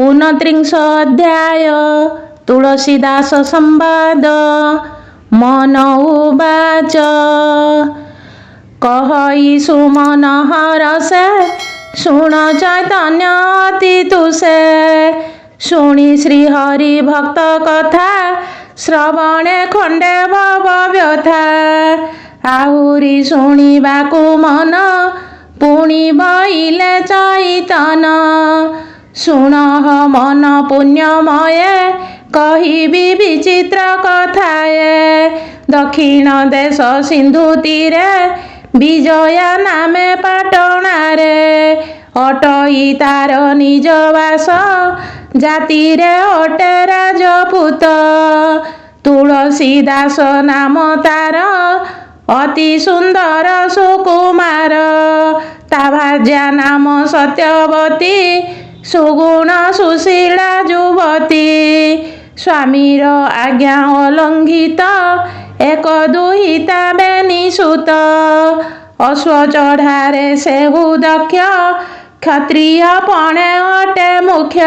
ऊनत्रिंश अध्याय तुलसीदास संवाद। मन उवाच कहई सुमन हरसे शुण चैतन्य अति तुसे। शुणी श्रीहरि भक्त कथा श्रवणे खंडे भव व्यथा। आहुरी शुणिबाकु मन पुणी बइले चैतन। शुणह मन पुण्यमय कहिबी विचित्र कथाए। दक्षिण देश सिंधु तीरे विजया नामे पाटणारे। अटई तार निज वास जाति रे अटे राजपूत। तुलसी दास नाम तार अति सुंदर सुकुमार। ता भार्या नाम सत्यवती सुगुण सुशीला युवती। स्वामीर आज्ञा अलंघित एक दुहिता बेनिसुत। अश्व चढ़ारे सेहु दक्ष क्षत्रिय पणे अटे मुख्य।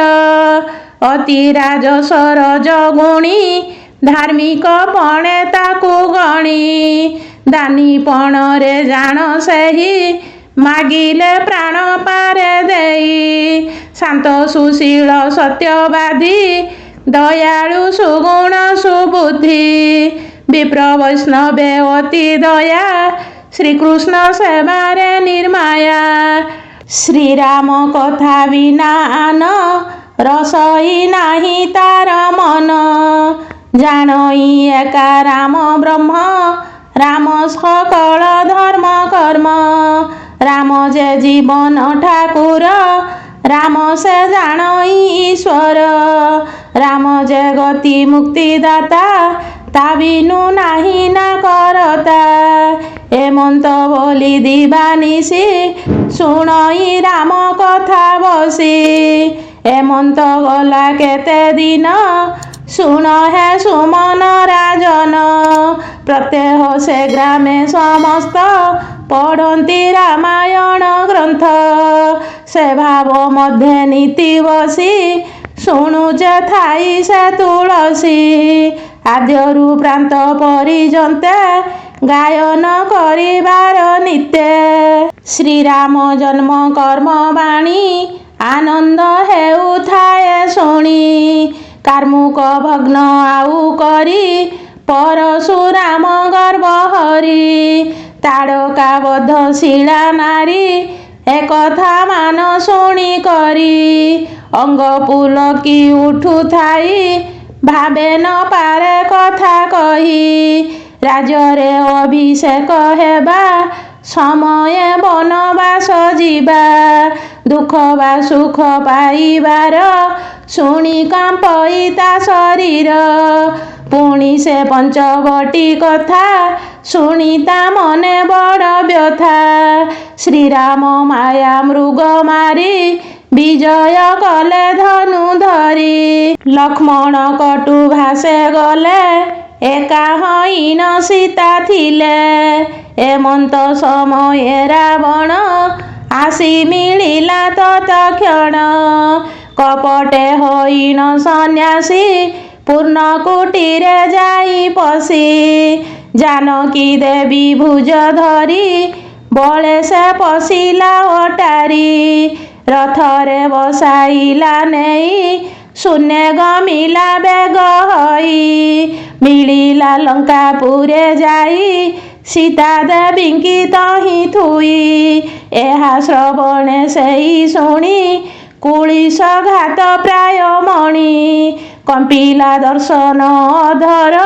अति राजसर जगुणी धार्मिक पणे ताकु गणी। दानी पणरे जान सेही मागिले प्राण पारे देई। शांत सुशील सत्यवादी दयालु सुगुण सुबुद्धि। विप्र वैष्णवे अति दया श्रीकृष्ण सेवारे निर्माया। श्रीराम कथा विना आन रसई नाही तार मन। जानई एका राम ब्रह्म राम सकल धर्म कर्म। राम जे जीवन ठाकुर राम से जानई ईश्वर। राम जे गति मुक्ति दाता ता बिनु नाही ना करता। एमंत बोली दिवानिसी शुणई राम कथा बसी। एमंत गला केते दिन शुण हे सुमन राजन। प्रत्यह से ग्रामे समस्त पढ़ती रामायण ग्रंथ। से भाव मध्य नीति बसी शुणुचे थाई से तुलसी। आद्यरु प्रांत परिजन्ते गायन करिबार नित्य। श्रीराम जन्म कर्म बाणी आनंद हेउ थाए शुणी। कार्मुक भग्न आउ करी परशुराम गर्भ हरि। ताड़का बद्ध शिला नारी एकथा मान शुणी करी। अंग पुलकी उठु थाई भावे न पारे कथा कही। राजरे अभिषेक हेबा समय बनवास जीवा। दुख बा सुख पाइबार शुणी कंपई ता शरीर। पुणी से पंचवटी कथा शुणी ता मने बड़ व्यथा। श्रीराम माया मृग मारी विजय कले धनु धरी। लक्ष्मण कटु भासे गले एका हईन सीता थिले। एमंत समय रावण आसी मिलिला तत्क्षण। कपटे हईन सन्यासी पूर्ण कुटीरे जाई पसी। जानकी देवी भुज धरी बळे से पशिला अटारी। रथरे बसाइला नेई शून्य गमिला बेग हई। मिलिला लंकापुरे जाई सीता देवींकी तही थुई। एहा श्रवणे सेई शुणी कुलिश घात प्राय मणि। कंपिला दर्शन अधर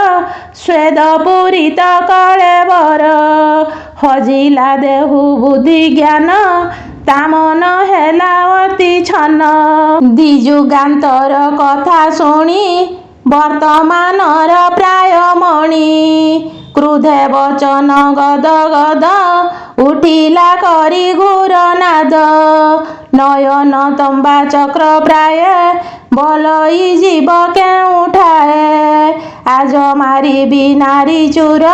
स्वेद पूरित कलेवर। हजिला देहु बुद्धि ज्ञान तामन हेला अति छन। दिजुगान्तर कथा शुणी वर्तमानर प्राय मणि। क्रुधे वचन गद गद उठिला करी घोर नाद। नयन तंबा चक्र प्राय बलई जीव केउठाए। आज मारिबी नारी चूर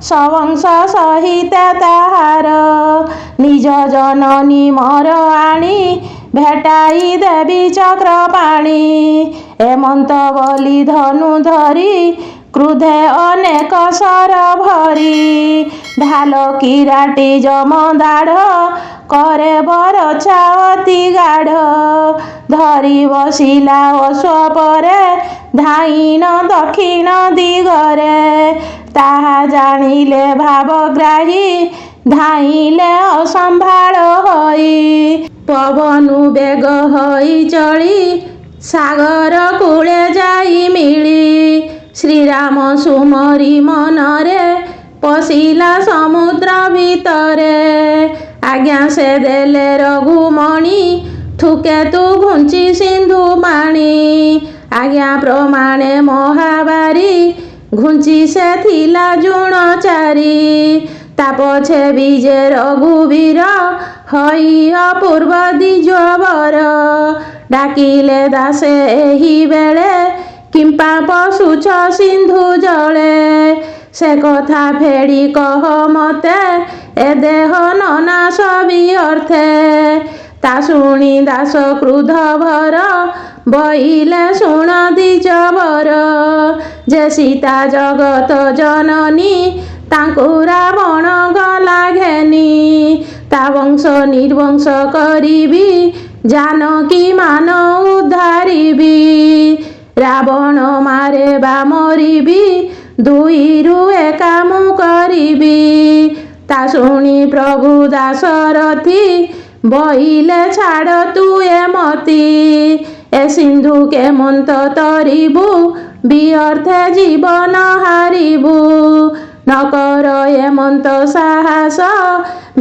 सवंश सहित ताहार। निज जननी मोर आणी ଭେଟାଇ ଦେବି ଚକ୍ରପାଣି। ଏମନ୍ତ ବୋଲି ଧନୁ ଧରି କ୍ରୁଧେ ଅନେକ ଶର ଭରି। ଢାଲ କିରାଟି ଜମଦାଢ଼ କରେ ବରଛା ଅତି ଗାଢ଼। ଧରି ବସିଲା ଅଶ୍ୱ ପରେ ଧାଇଣ ଦକ୍ଷିଣ ଦିଗରେ। ତାହା ଜାଣିଲେ ଭାବଗ୍ରାହୀ ଧାଇଁଲେ ଅସମ୍ଭାଳ ହୋଇ। ପବନୁ ବେଗ ହୋଇ ଚଳି ସାଗର କୂଳେ ଯାଇ ମିଳି। ଶ୍ରୀରାମ ସୁମରି ମନରେ ପଶିଲା ସମୁଦ୍ର ଭିତରେ। ଆଜ୍ଞା ସେ ଦେଲେ ରଘୁମଣି ଥୁକେ ତୁ ଘୁଞ୍ଚି ସିନ୍ଧୁ ପାଣି। ଆଜ୍ଞା ପ୍ରମାଣେ ମହାବାରୀ ଘୁଞ୍ଚି ସେ ଥିଲା ଜୁଣଚାରୀ। ତା ପଛେ ବିଜେ ରଘୁବୀର ହୋଇ ଅପୂର୍ବ ଦ୍ୱିଜବର। ଡାକିଲେ ଦାସେ ଏହି ବେଳେ କିମ୍ପା ପଶୁଛ ସିନ୍ଧୁ ଜଳେ। ସେ କଥା ଫେଡ଼ି କହ ମତେ ଏ ଦେହ ନନାଶ ବିଅର୍ଥେ। ତା ଶୁଣି ଦାସ କ୍ରୁଧ ଭର ବଇଲେ ଶୁଣ ଦ୍ୱିଜବର। ଯେ ସୀତା ଜଗତ ଜନନୀ ତାଙ୍କୁ ରାବଣ ଗଲା ଘେନି। ତା ବଂଶ ନିର୍ବଂଶ କରିବି ଜାନକୀ ମାନ ଉଦ୍ଧାରିବି। ରାବଣ ମାରେ ବା ମରିବି ଦୁଇରୁ ଏକା ମୁଁ କରିବି। ତା ଶୁଣି ପ୍ରଭୁ ଦାଶରଥି ବଇଲେ ଛାଡ଼ ତୁ ଏ ମତି। ଏ ସିନ୍ଧୁ କେମନ୍ତ ତରିବୁ ବିଅର୍ଥେ ଜୀବନ ହାରିବୁ। ନ କର ଏମନ୍ତ ସାହସ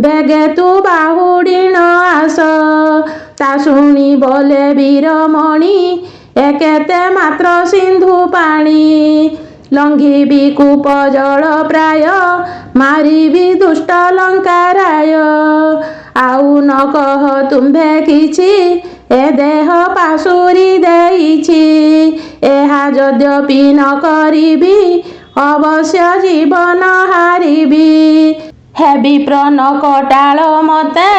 ବେଗେ ତୁ ବାହୁଡ଼ିଣ ଆସ। ତା ଶୁଣି ବୋଲେ ବୀରମଣି ଏ କେତେ ମାତ୍ର ସିନ୍ଧୁ ପାଣି। ଲଙ୍ଘିବି କୂପ ଜଳ ପ୍ରାୟ ମାରିବି ଦୁଷ୍ଟ ଲଙ୍କାରାୟ। ଆଉ ନ କହ ତୁମ୍ଭେ କିଛି ଏ ଦେହ ପାଶୁରି ଦେଇଛି। ଏହା ଯଦ୍ୟପି ନ କରିବି ଅବଶ୍ୟ ଜୀବନ ହାରିବି। ହେ ବିପ୍ର ନ କଟାଳ ମତେ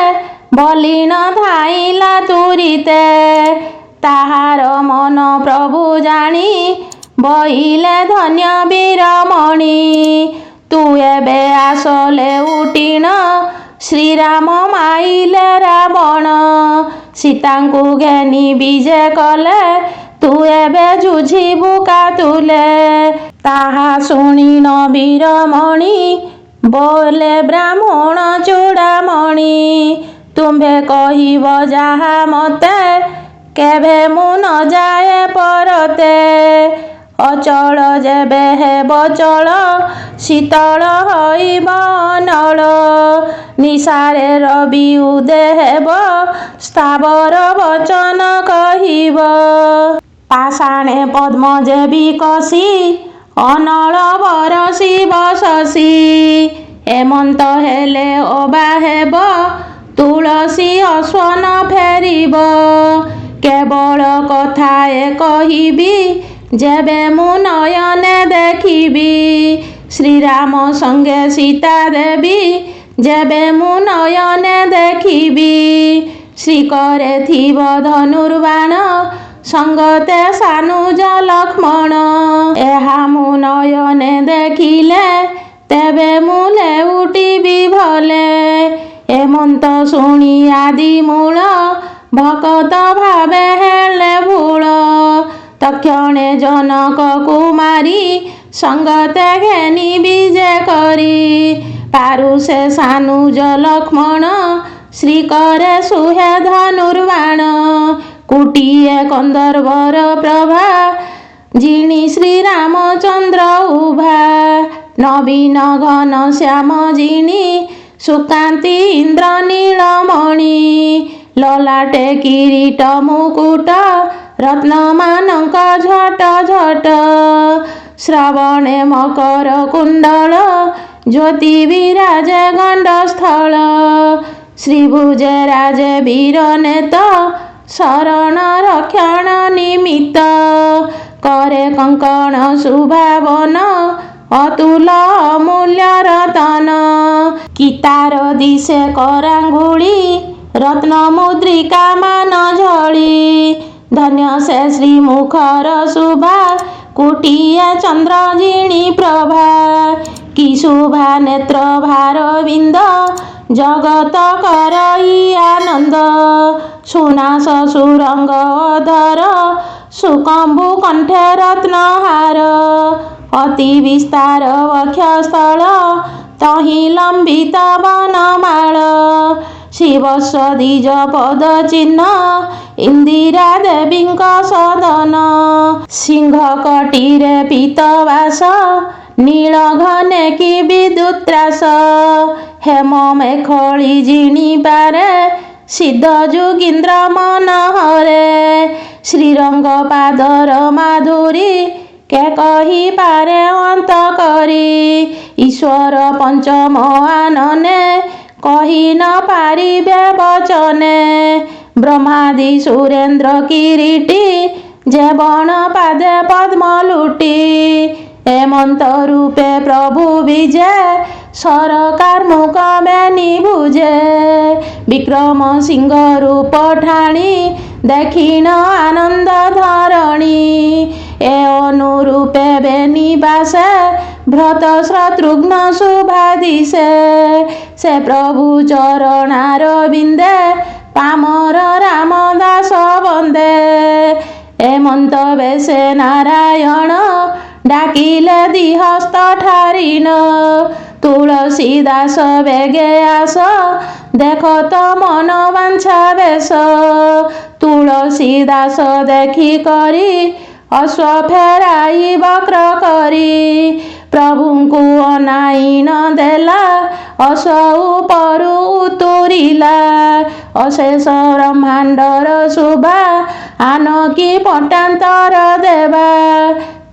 ବଲିନ ଧାଇଁଲା ତୁରିତେ। ତାହାର ମନ ପ୍ରଭୁ ଜାଣି ବଇଲେ ଧନ୍ୟ ବୀରମଣି। ତୁ ଏବେ ଆସ ଲେଉଟିଣ ଶ୍ରୀରାମ ମାଇଲେ ରାବଣ। ସୀତାଙ୍କୁ ଘେନି ବିଜେ କଲେ ତୁ ଏବେ ଯୁଝିବୁ କାତୁଲେ। ତାହା ଶୁଣିଣ ବୀରମଣି ବୋଲେ ବ୍ରାହ୍ମଣ ଚୂଡ଼ାମଣି। ତୁମ୍ଭେ କହିବ ଯାହା ମତେ କେଭେ ମୁଁ ନ ଯାଏ ପରତେ। ଅଚଳ ଯେବେ ହେବ ଚଳ ଶୀତଳ ହୋଇବ ଅନଳ। ନିଶାରେ ରବି ଉଦେ ହେବ ସ୍ଥାବର ବଚନ କହିବ। ପାଷାଣେ ପଦ୍ମ ଯେ ବିକଶି ଅନଳ ବରଷିବ ଶଶୀ। ଏମନ୍ତ ହେଲେ ଅବା ହେବ ତୁଳସୀ ଅଶ୍ୱନ ଫେରିବ। କେବଳ କଥାଏ କହିବି ଯେବେ ମୁଁ ନୟନେ ଦେଖିବି। ଶ୍ରୀରାମ ସଙ୍ଗେ ସୀତା ଦେବୀ ଯେବେ ମୁଁ ନୟନେ ଦେଖିବି। ଶ୍ରୀକରେ ଥିବ ଧନୁର୍ବାଣ ସଙ୍ଗତେ ସାନୁଜ ଲକ୍ଷ୍ମଣ। ଏହା ମୁଁ ନୟନେ ଦେଖିଲେ ତେବେ ମୁଁ ଲେଉଟିବି ଭଲେ। ଏମନ୍ତ ଶୁଣି ଆଦି ମୂଳ ଭକତ ଭାବେ ହେଲେ ଭୁଳ। ତକ୍ଷଣେ ଜନକ କୁମାରୀ ସଙ୍ଗତେ ଘେନି ବିଜେ କରି। ପାରୁ ସେ ସାନୁଜ ଲକ୍ଷ୍ମଣ ଶ୍ରୀକରେ ସୁହେ ଧନୁର୍ବାଣ। କୋଟିଏ କନ୍ଦର୍ପର ପ୍ରଭା ଜିଣି ଶ୍ରୀରାମଚନ୍ଦ୍ର ଉଭା। ନବୀନ ଘନ ଶ୍ୟାମ ଜିଣି ସୁକାନ୍ତି ଇନ୍ଦ୍ର ନୀଳମଣି। ଲଲାଟେ କିରୀଟ ମୁକୁଟ ରତ୍ନମାନଙ୍କ ଝଟ ଝଟ। ଶ୍ରବଣେ ମକର କୁଣ୍ଡଳ ଜ୍ୟୋତି ବିରାଜେ ଗଣ୍ଡସ୍ଥଳ। ଶ୍ରୀଭୁଜେ ରାଜେ ବୀରନେତ ଶରଣ ରକ୍ଷଣ ନିମିତ୍ତ। करे कंकण सुभावन अतुल अमूल्य रतन। कितार दिशे करांगुली रत्न मुद्रिका मान झड़ी धन्य से श्री मुखर शुभा कुटिया चंद्र जिणी प्रभा कि शुभा नेत्र भारविंद जगत करई आनंद सुना सुरंग अधर सुकंबु कंठे रत्नहार अति विस्तार वक्षस्थल तहि लंबित वनमाल शिवस्वदीज पद चिन्ह इंदिरा देवी सदन सिंह कटीरे पीतवास नील घने कि विद्युत्रास हेम मेखली जिणी पारे सिद्ध जुगीन्द्र मनोहरे श्रीरंग पादर माधुरी के कही पारे अंत करी ईश्वर पंचम आनने कही न पारिबे वचने ब्रह्मादि सुरेन्द्र किरीटी जे बण पादे पद्म लुटी हेमंत रूपे प्रभु विजे सरकार मुख बेनी भुजे विक्रम सिंह रूप ठाणी देखिन आनंद धरणी ए अनुरूपे बेनी बासे भ्रत शत्रुघ्न शुभादिशे से प्रभु चरणार बिंदे पामर रामदास वंदे हेमंत बेसे नारायण डाकिले दिहस्त ठारिण तुलसीदास बेगे आस देख तो मन वांछा बेश तुलसीदास देखी करी अश्व फेराई वक्र करी प्रभुଙ୍କୁ अनाई न देला अश्व उपरु उतुरिला अशेष ब्रह्मांडर शोभा आनकी पटांतर देवा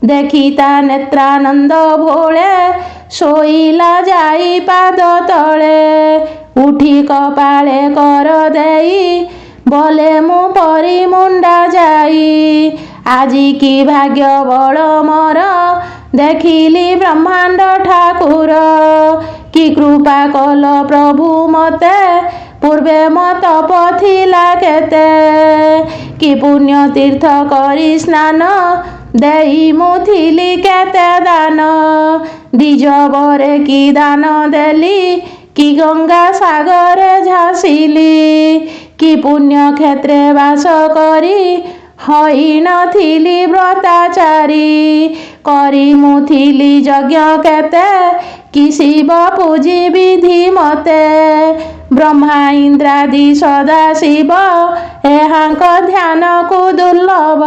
देखिता नेत्रानंद भोळे शोइला जाई पाद तळे उठी कपाळे कर देई बोले मु परी मुंडा जाई आजी की भाग्य बड़ मोर देखिली ब्रह्मांड ठाकुर कि कृपा कल प्रभु मते पूर्वे मत पथिला केते कि पुण्य तीर्थ करी स्नान देई मुथिली केते दान दिजबरे कि दान देली कि गंगा सागरे झासिली कि पुण्य क्षेत्रे वास करी हई नथिली व्रताचारी करी मुथिली यज्ञ केते कि शिव पूजी विधि मते ब्रह्मा इंद्रादि सदा शिव एहांक ध्यान को दुर्लभ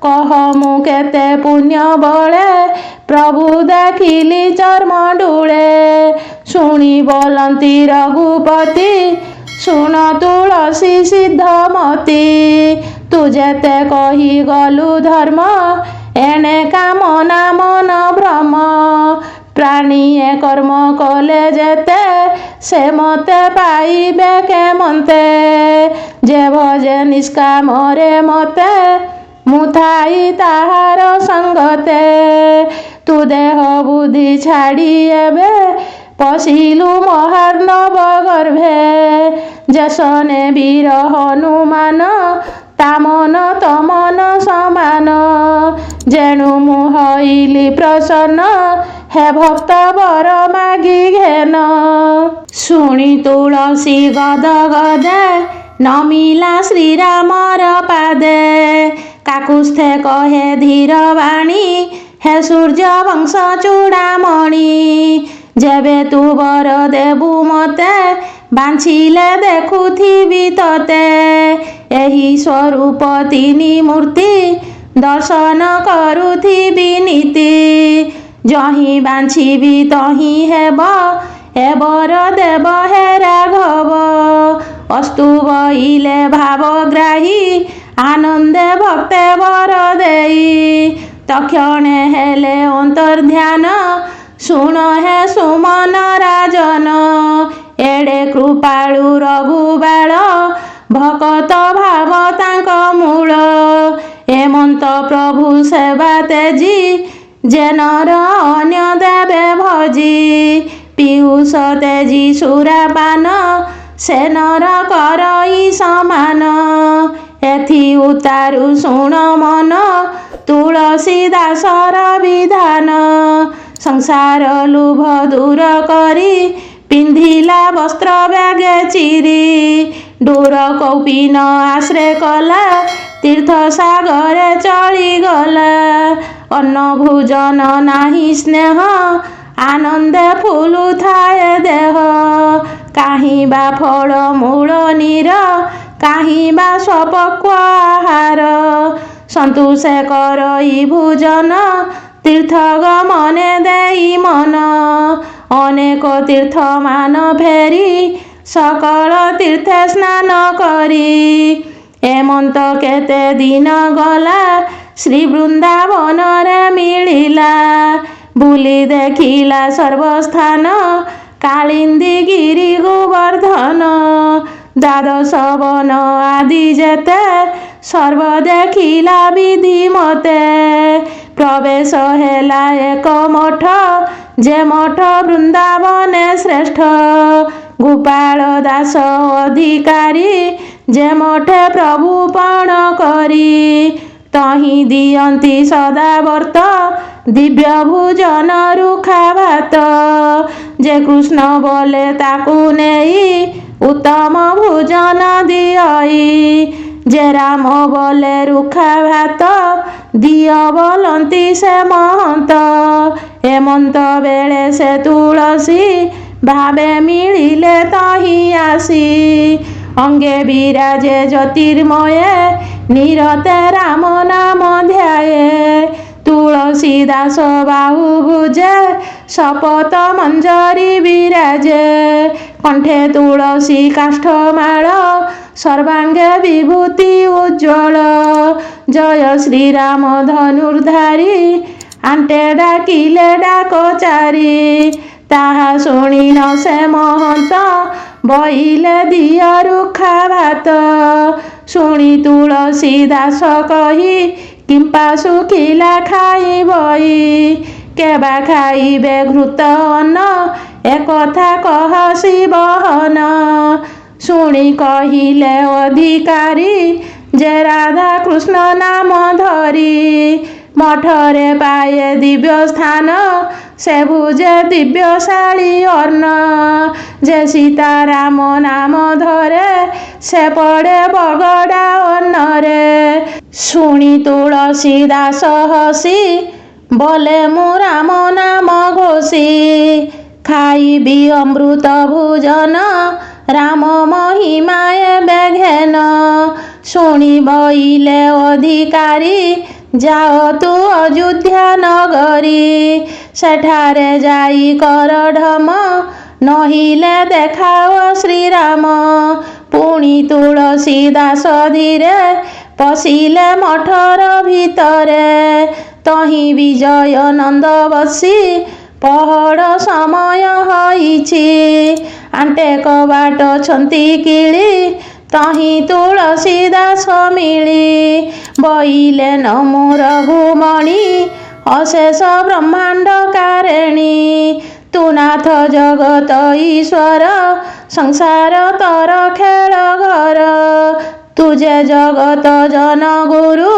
कह मु केते पुण्य बळे प्रभु देखिली चर्म डूळे शुणी बोलंती रघुपति शुण तुलसी सिद्धमती तू जेते कही गलु धर्म एणे कामना मन भ्रम प्राणीए कर्म कले जेते से मते पाइबे के मन्ते जे भजे निष्कामरे मते मुथाई ताहार संगते तू देह बुद्धि छाड़ी एबे पशिलु महार्णव गर्भे जसने वीर हनुमान तामन तमन समान जेणु मुहइली प्रसन्न हे भक्त बर मागी घेन शुणी तुलसी गद गदे नमिला श्रीरामर पादे काकुस्थे कहे धीर वाणी हे सूर्य वंश चूड़ामणि जेबे तू बर देबु मते बांछिले देखुथिबि तते एही स्वरूप तिनि मूर्ति दर्शन करुथिबि नीति जही बांछिबि तही हेब हे बर देव हे राघव अस्तु बइले भावग्राही आनंदे भक्ते बर देई तक्षणे हेले अंतर्ध्यान शुण हे सुमन राजन एड़े कृपाळु रघुबाळ भकत भाव तांक मूल हेमंत प्रभु सेवा तेजी जेनर अन्य देवे भजी पीयूष तेजी सुरापान ସେ ନର କରଇ ସମାନ। ଏଥି ଉତାରୁ ଶୁଣ ମନ ତୁଳସୀ ଦାସର ବିଧାନ। ସଂସାର ଲୁଭ ଦୂର କରି ପିନ୍ଧିଲା ବସ୍ତ୍ର ବ୍ୟାଗେ ଚିରି। ଡୋର କୌପିନ ଆଶ୍ରେ କଲା ତୀର୍ଥ ସାଗରେ ଚଳିଗଲା। ଅନ୍ନ ଭୋଜନ ନାହିଁ ସ୍ନେହ ଆନନ୍ଦେ ଫୁଲୁଥାଏ ଦେହ। କାହିଁ ବା ଫଳ ମୂଳ ନୀର କାହିଁ ବା ସ୍ୱପକ୍ୱ ଆହାର। ସନ୍ତୋଷେ କରଇ ଭୋଜନ ତୀର୍ଥ ଗମନେ ଦେଇ ମନ। ଅନେକ ତୀର୍ଥ ମାନ ଫେରି ସକଳ ତୀର୍ଥେ ସ୍ନାନ କରି। ଏମନ୍ତ କେତେ ଦିନ ଗଲା ଶ୍ରୀ ବୃନ୍ଦାବନରେ ମିଳିଲା। ବୁଲି ଦେଖିଲା ସର୍ବସ୍ଥାନ କାଳିନ୍ଦୀ ଗିରି ଗୋବର୍ଦ୍ଧନ। ଦ୍ୱାଦଶ ବନ ଆଦି ଯେତେ ସର୍ବ ଦେଖିଲା ବିଧି ମତେ। ପ୍ରବେଶ ହେଲା ଏକ ମଠ ଯେ ମଠ ବୃନ୍ଦାବନେ ଶ୍ରେଷ୍ଠ। ଗୋପାଳ ଦାସ ଅଧିକାରୀ ଯେ ମଠେ ପ୍ରଭୁ ପଣ କରି। ତହିଁ ଦିଅନ୍ତି ସଦାବର୍ତ୍ତ ଦିବ୍ୟ ଭୋଜନ ରୁଖା ଭାତ। ଯେ କୃଷ୍ଣ ବୋଲେ ତାକୁ ନେଇ ଉତ୍ତମ ଭୋଜନ ଦିଅଇ। ଯେ ରାମ ବୋଲେ ରୁଖା ଭାତ ଦିଅ ବୋଲନ୍ତି ସେ ମହନ୍ତ। ଏମନ୍ତ ବେଳେ ସେ ତୁଳସୀ ଭାବେ ମିଳିଲେ ତହିଁ ଆସି। ଅଙ୍ଗେ ବିରାଜେ ଜ୍ୟୋତିର୍ମୟେ ନିରତେ ରାମ ନାମ ଧ୍ୟାୟେ। ତୁଳସୀ ଦାସ ବାହୁ ଭୁଜେ ଶପଥ ମଞ୍ଜରୀ ବିରାଜେ। କଣ୍ଠେ ତୁଳସୀ କାଷ୍ଠମାଳ ସର୍ବାଙ୍ଗେ ବିଭୂତି ଉଜ୍ଜ୍ୱଳ। ଜୟ ଶ୍ରୀରାମ ଧନୁର୍ଧାରୀ ଆଣ୍ଟେ ଡାକିଲେ ଡାକ ଚାରି। ତାହା ଶୁଣିନ ସେ ମହନ୍ତ ବଇଲେ ଦିଅ ରୁଖା ଭାତ। ଶୁଣି ତୁଳସୀ ଦାସ କହି କିମ୍ପା ଶୁଖିଲା ଖାଇବଇ। କେବା ଖାଇବେ ଘୃତ ଅନ୍ନ ଏକଥା କହ ଶିବହନ। ଶୁଣି କହିଲେ ଅଧିକାରୀ ଯେ ରାଧା କୃଷ୍ଣ ନାମ ଧରି। ମଠରେ ପାଏ ଦିବ୍ୟ ସ୍ଥାନ ସେ ଭୁଜେ ଦିବ୍ୟଶାଳୀ ଅନ୍ନ। ଯେ ସୀତାରାମ ନାମ ଧରେ ସେ ପଡ଼େ ବଗଡ଼ା ଅନ୍ନରେ। ଶୁଣି ତୁଳସୀ ଦାସ ହସି ବୋଲେ ମୁଁ ରାମ ନାମ ଘୋଷି। ଖାଇବି ଅମୃତ ଭୋଜନ ରାମ ମହିମା ଏବେ ଘେନ। ଶୁଣି ବଇଲେ ଅଧିକାରୀ ଯାଅ ତୁ ଅଯୋଧ୍ୟା ନଗରୀ। ସେଠାରେ ଯାଇ କର ଢମ ନହିଲେ ଦେଖାଅ ଶ୍ରୀରାମ। ପୁଣି ତୁଳସୀ ଦାସ ଧୀରେ ପଶିଲେ ମଠର ଭିତରେ। ତହିଁ ବିଜୟ ନନ୍ଦ ବସି ପହଡ଼ ସମୟ ହୋଇଛି। ଆଣ୍ଟେ କବାଟ ଛନ୍ତି କିଳି ତହିଁ ତୁଳସୀ ଦାସ ମିଳି। ବଇଲେ ନମୋ ରଘୁମଣି ଅଶେଷ ବ୍ରହ୍ମାଣ୍ଡ କାରେଣୀ। ତୁ ନାଥ ଜଗତ ଈଶ୍ୱର ସଂସାର ତୋର ଖେଳ ଘର। ତୁ ଯେ ଜଗତ ଜନ ଗୁରୁ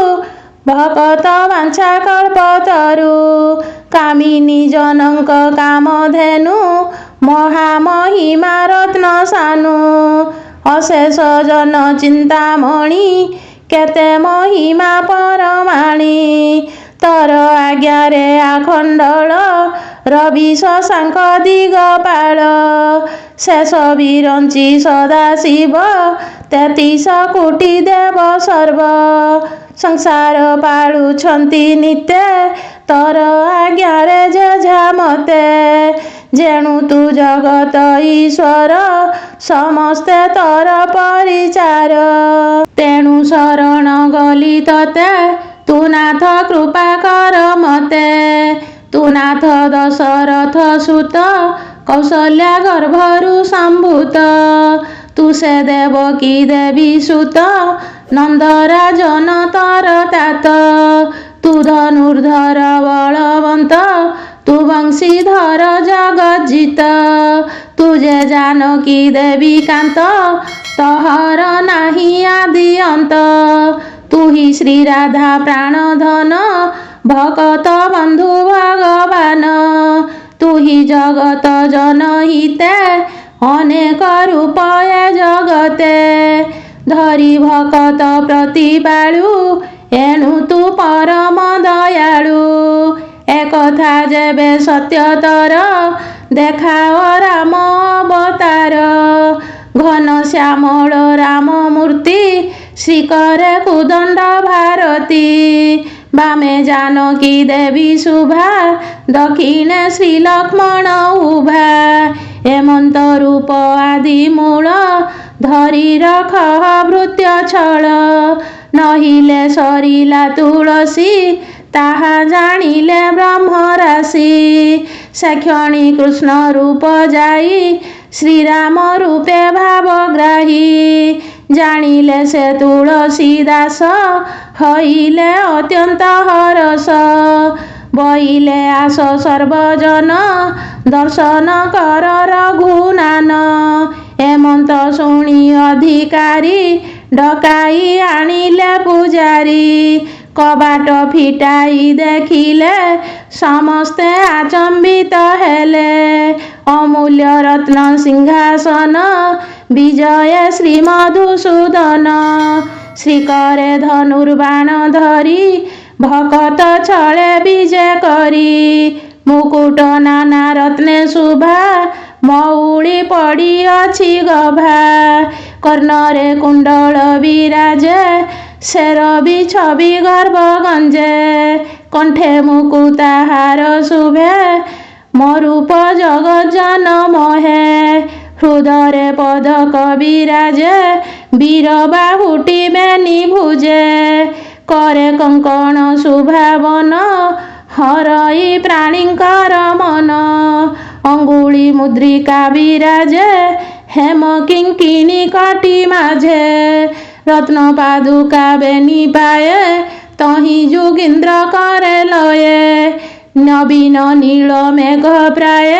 ଭକତ ବାଞ୍ଛା କଳ୍ପତରୁ। କାମିନୀ ଜନଙ୍କ କାମଧେନୁ ମହାମହିମା ରତ୍ନ ସାନୁ। ଅଶେଷ ଜନ ଚିନ୍ତାମଣି କେତେ ମହିମା ପରମାଣି। ତୋର ଆଜ୍ଞାରେ ଆଖଣ୍ଡଳ ରବି ଶଶାଙ୍କ ଦିଗପାଳ। ଶେଷ ବିରଞ୍ଚି ସଦାଶିବ ତେତିଶ କୋଟି ଦେବ ସର୍ବ। ସଂସାର ପାଳୁଛନ୍ତି ନିତେ ତୋର ଆଜ୍ଞାରେ ଯେଝା ମତେ। ଯେଣୁ ତୁ ଜଗତ ଈଶ୍ୱର ସମସ୍ତେ ତୋର ପରିଚାର। ତେଣୁ ଶରଣ ଗଲି ତତେ ତୁ ନାଥ କୃପା କର ମତେ। ତୁ ନାଥ ଦଶରଥ ସୁତ କୌଶଲ୍ୟା ଗର୍ଭରୁ ସମ୍ଭୂତ। ତୁ ସେ ଦେବକୀ ଦେବୀ ସୁତ ନନ୍ଦରାଜନ ତୋର ତାତ। ତୁ ଧନୁର୍ଧର ବଳବନ୍ତ ତୁ ବଂଶୀଧର ଜଗଜ୍ଜିତ। ତୁ ଯେ जानकी देवी कांत तोहर नाही आदि अंत। तू ही श्री राधा प्राणधन भक्त बंधु भगवान। तू ही जगत जनहिते अनेक रूप ए जगते। धरी भक्त प्रतिपालु एणु तू परम दयालु। एकथा जेबे सत्यतर देखाओ राम अवतार। घन श्यामल राम मूर्ति श्रीकरे कुदंड भारती। बामे जानकी देवी शुभा दक्षिणे श्री लक्ष्मण उभा। हेमंत रूप आदि मूल धरी रख भृत्य छल। नहिले सरिला तुलसी ताहा जानिले ब्रह्मराशि। से क्षणी कृष्ण रूप जाई श्रीराम रूपे भावग्राही। जानिले से तुलसी दास हईले अत्यंत हरस। बइले आस सर्वजन दर्शन कर रघुनान। हेमंत शुणी अधिकारी डकाई आनिले पूजारी। कबाट फिटाई देखिले समस्ते आचंबित हेले। अमूल्य रत्न सिंहासन विजय श्री मधुसूदन। श्रीकरे धनुर्बाण धरी भकत छळे विजय करी। मुकुट नाना रत्ने शुभा मौली पड़ी अछि गभा। कर्णरे कुंडल विराजे शेर भी छवि गर्भ गंजे। कंठे मुकुता हार शुभे मरूप जगत जन मोहे। हृदय पदक विराजे वीर बाहुटी बेनी भुजे। करे कंकण शुभावन हरई प्राणीकर मन। अंगुली मुद्रिका विराजे हेम किंकिणी कटी माझे। रत्न पादुका बेनी पाए तही जुगिंद्र करे लये। नवीन नील मेघ प्राय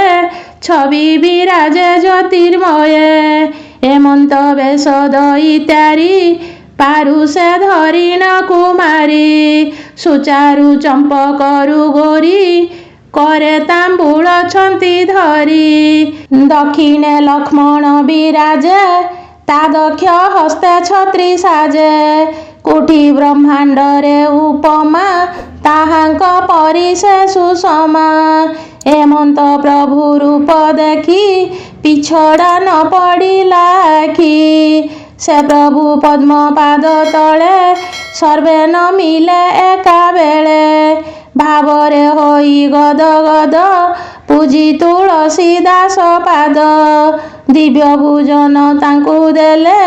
छवि विराजे ज्योतिर्मये। हेमंत बेश दैत्यारी पारुषे धरिण कुमारी। सुचारु चंपकरु गोरी करे तांबूल छंती धरी। दक्षिणे लक्ष्मण विराजे ता दक्ष हस्ते छत्री साजे। कोठी ब्रह्मांड रे उपमा ताहांक परि से सुषमा। हेमंत प्रभु रूप देखी पिछड़ा न पड़िला आखि। से प्रभु पद्म पाद तले सर्वे न मिले एका बेले। भावरे होई गद गद पूजी तुलसी दास पाद। दिव्य भोजन तांकु देले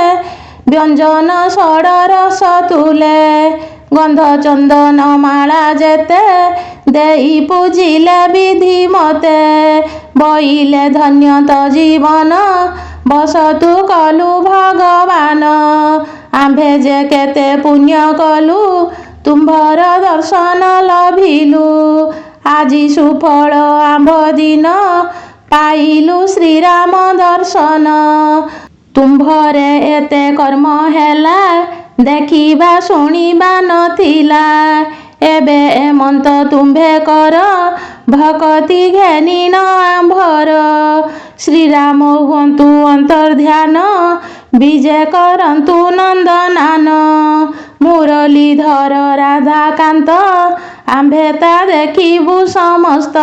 व्यंजन षड रस तुले। गंध चंदन माला जेते देई पूजिले विधि मते। बइले धन्य तो जीवन बसतु कलु भगवान। आम्भे जे केते पुण्य कलु तुम्भर दर्शन लभिलु। आजी सुफल आम्भ दिन पाइलु श्रीराम दर्शन। तुम्भरे एते कर्म हेला देखिबा शुणिबा नथिला। एबे हेमंत तुम्भे कर भक्ति घेनी न आम्भर। श्रीराम हुअन्तु अंतर्ध्यान विजय करन्तु नंदनान। मुरलीधर राधाकांत आम्भेता देखिबु समस्त।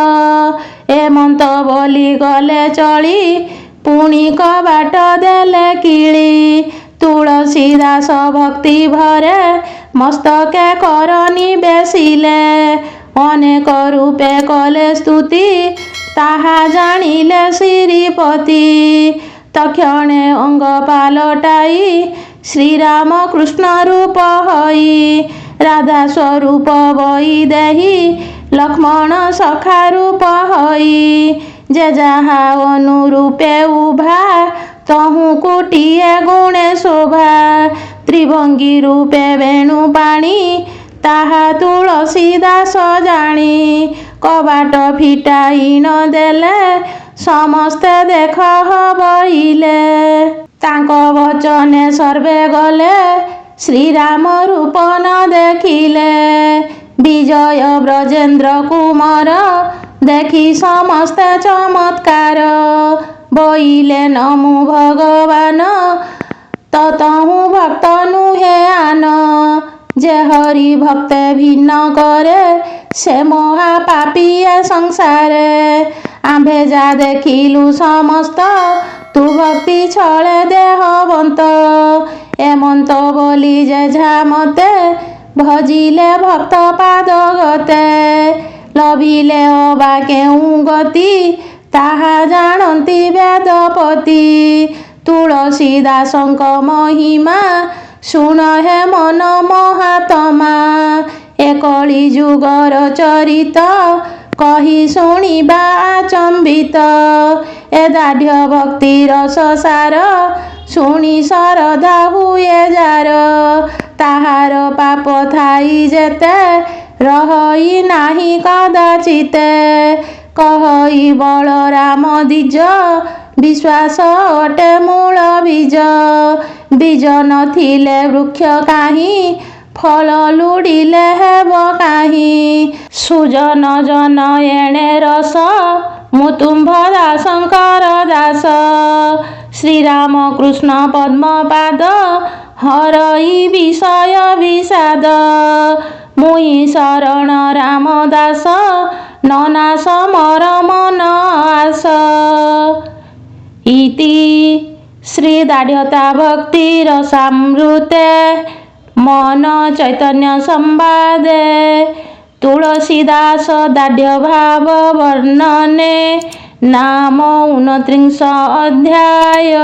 हेमंत बोली गले चली पुणी कबाट देले किली। तुलसी दास भक्ति भरे मस्तके करनी बेसिले। अनेक रूपे कले स्तुति ताहा जानिले श्रीपति। तक्षणे अंग पालटाई श्रीराम कृष्ण रूप हई। राधा स्वरूप बई देही लक्ष्मण सखा रूप हई। जे जहा अनुरूपे उभा तहु कोटिए गुणे शोभा। त्रिभंगी रूपे वेणु पाणी ताहा तुलसी दास जानी। कबाट फिटाई न देले ସମସ୍ତେ ଦେଖ ବଇଲେ। ତାଙ୍କ ବଚନେ ସର୍ବେ ଗଲେ, ଶ୍ରୀରାମ ରୂପ ନ ଦେଖିଲେ। ବିଜୟ ବ୍ରଜେନ୍ଦ୍ର କୁମାର, ଦେଖି ସମସ୍ତେ ଚମତ୍କାର। ବୋଇଲେ ନମୁ ଭଗବାନ, ତତହୁଁ ଭକ୍ତ ନୁହେଁ ଆନ। ଯେ ହରି ଭକ୍ତେ ଭିନ୍ନ କରେ, ସେ ମହା ପାପିଏ ସଂସାରେ। ଆମ୍ଭେ ଯା ଦେଖିଲୁ ସମସ୍ତ, ତୁ ଭକ୍ତି ଛଳେ ଦେହବନ୍ତ। ଏମନ୍ତ ବୋଲି ଯେଝା ମତେ, ଭଜିଲେ ଭକ୍ତ ପାଦ ଗତେ। ଲଭିଲେ ଅବା କେଉଁ ଗତି, ତାହା ଜାଣନ୍ତି ବେଦପତି। ତୁଳସୀ ଦାସଙ୍କ ମହିମା, ଶୁଣ ହେ ମନ ମହାତ୍ମା। ଏ କଳି ଯୁଗର ଚରିତ, କହି ଶୁଣିବା ଆଚମ୍ବିତ। ଏ ଦାଢ୍ୟ ଭକ୍ତି ରସ ସାର, ଶୁଣି ଶରଧା ହୁଏ ଯାର। ତାହାର ପାପ ଥାଇ ଯେତେ, ରହଇ ନାହିଁ କଦାଚିତେ। କହଇ ବଳରାମ ଦ୍ୱିଜ, ବିଶ୍ୱାସ ଅଟେ ମୂଳ ବୀଜ। ବୀଜ ନଥିଲେ ବୃକ୍ଷ କାହିଁ, ଫଳ ଲୁଡ଼ିଲେ ହେବ କାହିଁ। ସୁଜନ ଜନ ଏଣେ ରସ, ମୁଁ ତୁମ୍ଭ ଦାସଙ୍କର ଦାସ। ଶ୍ରୀରାମ କୃଷ୍ଣ ପଦ୍ମପାଦ, ହରଇ ବିଷୟ ବିଷାଦ। ମୁଇଁ ଶରଣ ରାମ ଦାସ, ନନାଶ ମୋର ମନ ଆସ। ଇତି ଶ୍ରୀ ଦାଢ୍ୟତା ଭକ୍ତି ରସାମୃତେ, ମନ ଚୈତନ୍ୟ ସମ୍ବାଦେ। ତୁଳସୀଦାସ ଦାଢ୍ୟ ଭାବ ବର୍ଣ୍ଣନେ, ନାମ 29 ଅଧ୍ୟାୟ।